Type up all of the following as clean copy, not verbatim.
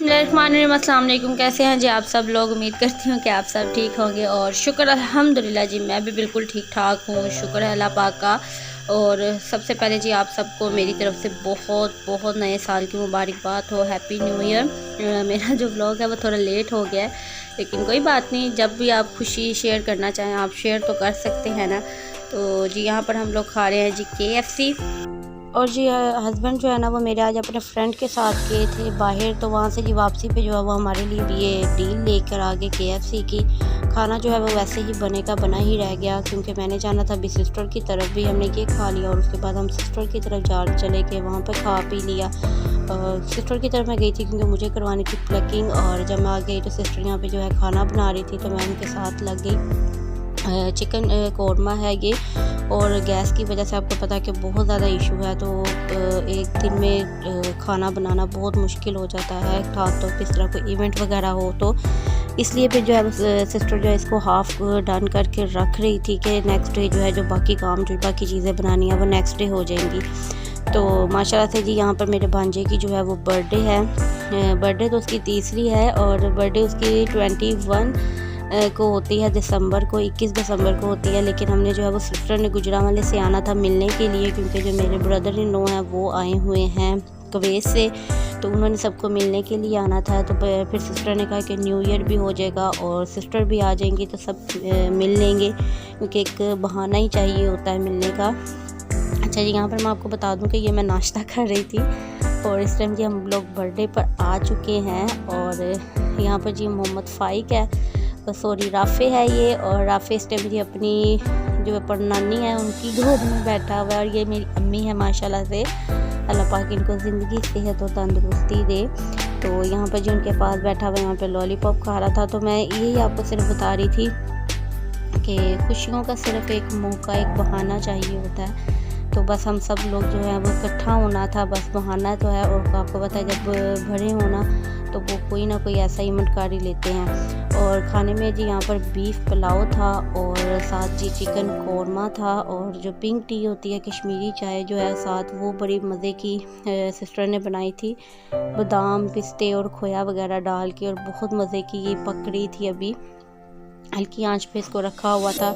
अस्सलाम वालेकुम। कैसे हैं जी आप सब लोग। उम्मीद करती हूँ कि आप सब ठीक होंगे और शुक्र अल्हम्दुलिल्लाह जी मैं भी बिल्कुल ठीक ठाक हूँ। शुक्र है अल्लाह पाक का। और सबसे पहले जी आप सबको मेरी तरफ से बहुत बहुत नए साल की मुबारकबाद हो। Happy new year. मेरा जो व्लॉग है वो थोड़ा लेट हो गया है, लेकिन कोई बात नहीं, जब भी आप खुशी शेयर करना चाहें आप शेयर तो कर सकते हैं ना। तो जी यहाँ पर हम लोग खा रहे हैं जी KFC। और जी हस्बैंड जो है ना वो मेरे आज अपने फ्रेंड के साथ गए थे बाहर, तो वहाँ से जी वापसी पे जो है वो हमारे लिए भी ये डील लेकर आ गए KFC की। खाना जो है वो वैसे ही बने का बना ही रह गया, क्योंकि मैंने जाना था अभी सिस्टर की तरफ, भी हमने ये खा लिया और उसके बाद हम सिस्टर की तरफ जा चले गए, वहाँ पर खा पी लिया। सिस्टर की तरफ मैं गई थी क्योंकि मुझे करवानी थी प्लकिंग, और जब मैं आ गई तो सिस्टर यहाँ पर जो है खाना बना रही थी तो मैं उनके साथ लग गई। चिकन कौरमा है ये, और गैस की वजह से आपको पता है कि बहुत ज़्यादा इशू है, तो एक दिन में खाना बनाना बहुत मुश्किल हो जाता है, खास तौर पर इस तरह कोई इवेंट वगैरह हो तो। इसलिए फिर जो है सिस्टर जो है इसको हाफ़ डन करके रख रही थी कि नेक्स्ट डे जो है जो बाकी काम जो बाकी चीज़ें बनानी है वो नेक्स्ट डे हो जाएंगी। तो माशाल्लाह से जी यहाँ पर मेरे भांजे की जो है वो बर्थडे है। बर्थडे तो उसकी तीसरी है और बर्थडे उसकी 21 को होती है दिसंबर को, 21 दिसंबर को होती है। लेकिन हमने जो है वो सिस्टर ने गुजरांवाले से आना था मिलने के लिए, क्योंकि जो मेरे ब्रदर इन लॉ हैं वो आए हुए हैं कुवैत से, तो उन्होंने सबको मिलने के लिए आना था। तो फिर सिस्टर ने कहा कि न्यू ईयर भी हो जाएगा और सिस्टर भी आ जाएंगी तो सब मिल लेंगे, क्योंकि एक बहाना ही चाहिए होता है मिलने का। अच्छा जी यहाँ पर मैं आपको बता दूं कि ये मैं नाश्ता कर रही थी और इस टाइम जी हम लोग बर्थडे पर आ चुके हैं। और यहाँ पर जी मोहम्मद फ़ाइक है, सॉरी राफ़े है ये, और राफ़े इस टाइम जी अपनी जो परनानी है उनकी गोद में बैठा हुआ है। और ये मेरी अम्मी है माशाल्लाह से, अल्लाह पाक इनको ज़िंदगी सेहत और तंदुरुस्ती दे। तो यहाँ पर जो उनके पास बैठा हुआ यहाँ पे लॉलीपॉप खा रहा था। तो मैं यही आपको सिर्फ बता रही थी कि खुशियों का सिर्फ एक मौका, एक बहाना चाहिए होता है। तो बस हम सब लोग जो है वो इकट्ठा होना था, बस बहाना तो है। और आपको पता है जब भरे होना तो वो कोई ना कोई ऐसा इवेंट कर ही लेते हैं। और खाने में जी यहाँ पर बीफ पुलाव था और साथ जी चिकन कौरमा था, और जो पिंक टी होती है कश्मीरी चाय जो है साथ, वो बड़ी मज़े की सिस्टर ने बनाई थी, बादाम पिस्ते और खोया वगैरह डाल के, और बहुत मज़े की ये पक रही थी। अभी हल्की आंच पे इसको रखा हुआ था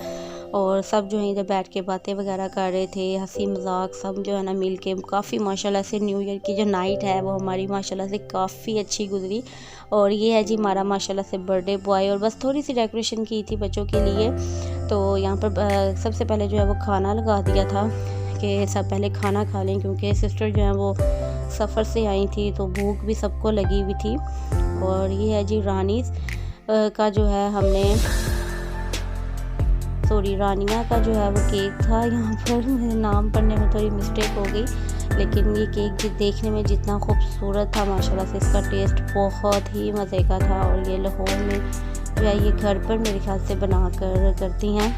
और सब जो है इधर बैठ के बातें वगैरह कर रहे थे, हंसी मजाक सब जो है ना मिल के काफ़ी माशाल्लाह से न्यू ईयर की जो नाइट है वो हमारी माशाल्लाह से काफ़ी अच्छी गुजरी। और ये है जी हमारा माशाल्लाह से बर्थडे बॉय, और बस थोड़ी सी डेकोरेशन की थी बच्चों के लिए। तो यहाँ पर सबसे पहले जो है वो खाना लगा दिया था कि सब पहले खाना खा लें, क्योंकि सिस्टर जो है वो सफ़र से आई थी तो भूख भी सबको लगी हुई थी। और ये है जी रानीज़ का जो है हमने, सॉरी रानिया का जो है वो केक था। यहाँ पर मेरे नाम पढ़ने में थोड़ी मिस्टेक हो गई, लेकिन ये केक देखने में जितना खूबसूरत था माशाल्लाह से इसका टेस्ट बहुत ही मज़े का था। और ये लाहौर में जो है ये घर पर मेरे ख्याल से बना कर करती हैं,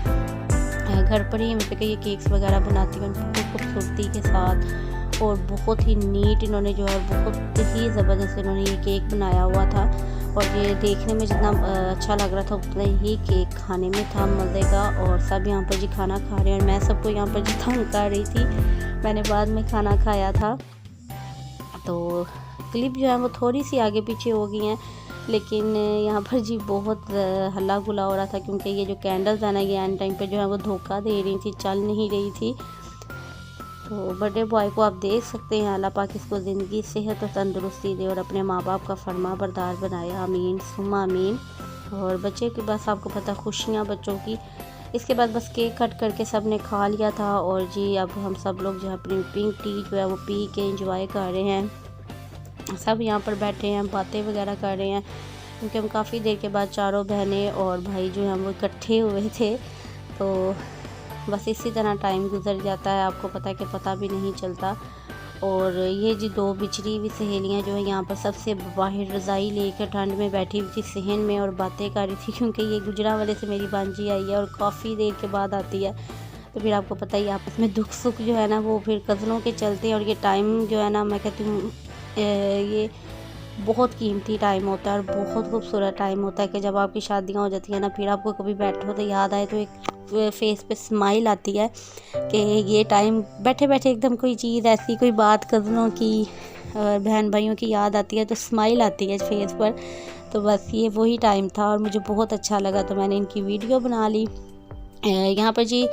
घर पर ही मतलब कि ये केक्स वगैरह बनाती हैं बहुत खूबसूरती के साथ, और बहुत ही नीट इन्होंने जो है बहुत ही ज़बरदस्त इन्होंने ये केक बनाया हुआ था। और ये देखने में जितना अच्छा लग रहा था उतना ही केक खाने में था मज़े का। और सब यहाँ पर जी खाना खा रहे हैं और मैं सबको यहाँ पर जी तंग कर रही थी, मैंने बाद में खाना खाया था। तो क्लिप जो है वो थोड़ी सी आगे पीछे हो गई हैं, लेकिन यहाँ पर जी बहुत हल्ला गुला हो रहा था, क्योंकि ये जो कैंडल्स है ना ये एंड टाइम पे जो है वो धोखा दे रही थी, चल नहीं रही थी। तो बर्थडे बॉय को आप देख सकते हैं, अल्लाह पाक इसको ज़िंदगी सेहत और तंदुरुस्ती दे और अपने माँ बाप का फरमा बरदार बनाए, आमीन सुम्मा आमीन। और बच्चे के बस आपको पता खुशियाँ बच्चों की। इसके बाद बस केक कट करके सब ने खा लिया था। और जी अब हम सब लोग जो है अपनी पिंक टी जो है वो पी के इंजॉय कर रहे हैं। सब यहाँ पर बैठे हैं, बातें वगैरह कर रहे हैं, क्योंकि हम काफ़ी देर के बाद चारों बहनें और भाई जो हैं वो इकट्ठे हुए थे। तो बस इसी तरह टाइम गुजर जाता है, आपको पता है कि पता भी नहीं चलता। और ये जी दो बिछड़ी हुई सहेलियाँ जो है यहाँ पर सबसे बाहर रज़ाई लेकर ठंड में बैठी हुई थी सहन में और बातें कर रही थी, क्योंकि ये गुजरांवाले से मेरी भांजी आई है और काफ़ी देर के बाद आती है। तो फिर आपको पता ही आपस में दुख सुख जो है ना वो फिर कज़नों के चलते हैं। और ये टाइम जो है ना मैं कहती हूँ ये बहुत कीमती टाइम होता है और बहुत खूबसूरत टाइम होता है कि जब आपकी शादियाँ हो जाती हैं ना, फिर आपको कभी बैठो तो याद आए तो एक फेस पे स्माइल आती है कि ये टाइम बैठे बैठे एकदम कोई चीज़ ऐसी, कोई बात कज़नों की और बहन भाइयों की याद आती है तो स्माइल आती है फेस पर। तो बस ये वही टाइम था और मुझे बहुत अच्छा लगा, तो मैंने इनकी वीडियो बना ली। यहाँ पर जी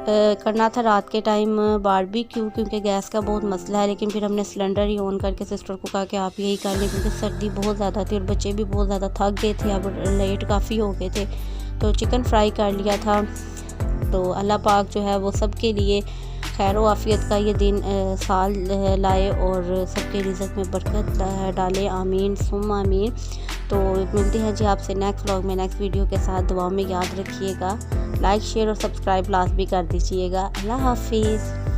करना था रात के टाइम बारबेक्यू, क्योंकि गैस का बहुत मसला है, लेकिन फिर हमने सिलेंडर ही ऑन करके सिस्टर को कहा कि आप यही कर लें, क्योंकि सर्दी बहुत ज़्यादा थी और बच्चे भी बहुत ज़्यादा थक गए थे, अब लेट काफ़ी हो गए थे। तो चिकन फ्राई कर लिया था। तो अल्लाह पाक जो है वो सबके लिए खैर व आफ़ियत का ये दिन साल लाए और सबके रिज़्क़ में बरकत डाले, आमीन सुम्मा आमीन। तो मिलते हैं जी आपसे नेक्स्ट व्लॉग में नेक्स्ट वीडियो के साथ। दुआ में याद रखिएगा, लाइक शेयर और सब्सक्राइब लास्ट भी कर दीजिएगा। अल्लाह हाफिज़।